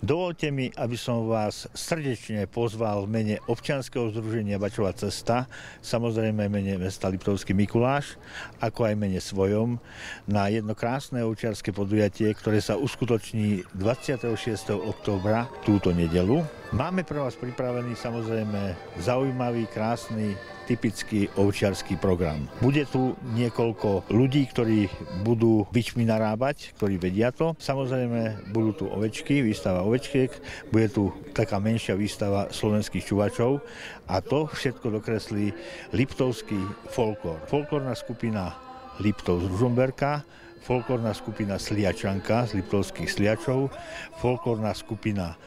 Dovolte mi, aby som vás srdečne pozval v mene občianskeho združenia Bačova cesta, samozrejme v mene mesta Liptovský Mikuláš, ako aj v mene svojom, na jedno krásne ovčiarske podujatie, ktoré sa uskutoční 26. októbra túto nedeľu. Máme pre vás pripravený samozrejme zaujímavý, krásny, typický ovčiarsky program. Bude tu niekoľko ľudí, ktorí budú bičmi narábať, ktorí vedia to. Samozrejme budú tu ovečky, výstava ovečiek, bude tu taká menšia výstava slovenských čuvačov a to všetko dokreslí liptovský folklór. Folklórna skupina Liptov z Ružomberka, folklórna skupina Sliačanka z Liptovských Sliačov, folklórna skupina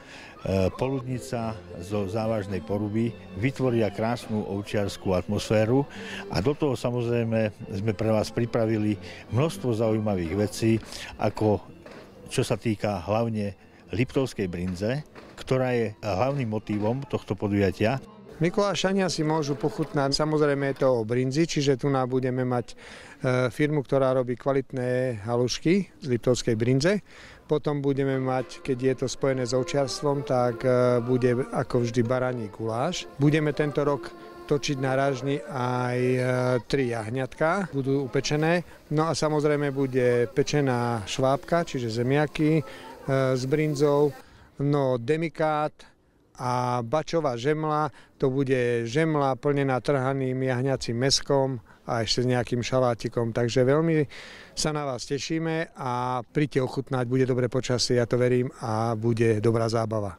Poludnica zo Závažnej Poruby vytvoria krásnu ovčiarskú atmosféru a do toho samozrejme sme pre vás pripravili množstvo zaujímavých vecí, ako čo sa týka hlavne liptovskej brinze, ktorá je hlavným motívom tohto podujatia. Mikulášania si môžu pochutnať, samozrejme je to o brinzi, čiže tu budeme mať firmu, ktorá robí kvalitné halušky z liptovskej brinze. Potom budeme mať, keď je to spojené s ovčiarstvom, tak bude ako vždy baraní guláš. Budeme tento rok točiť na ražni aj 3 jahňatka, budú upečené. No a samozrejme bude pečená švábka, čiže zemiaky s brinzou, no demikát, a bačová žemla, to bude žemla plnená trhaným jahňacím mäskom a ešte s nejakým šalátikom. Takže veľmi sa na vás tešíme a príďte ochutnať, bude dobré počasie, ja to verím, a bude dobrá zábava.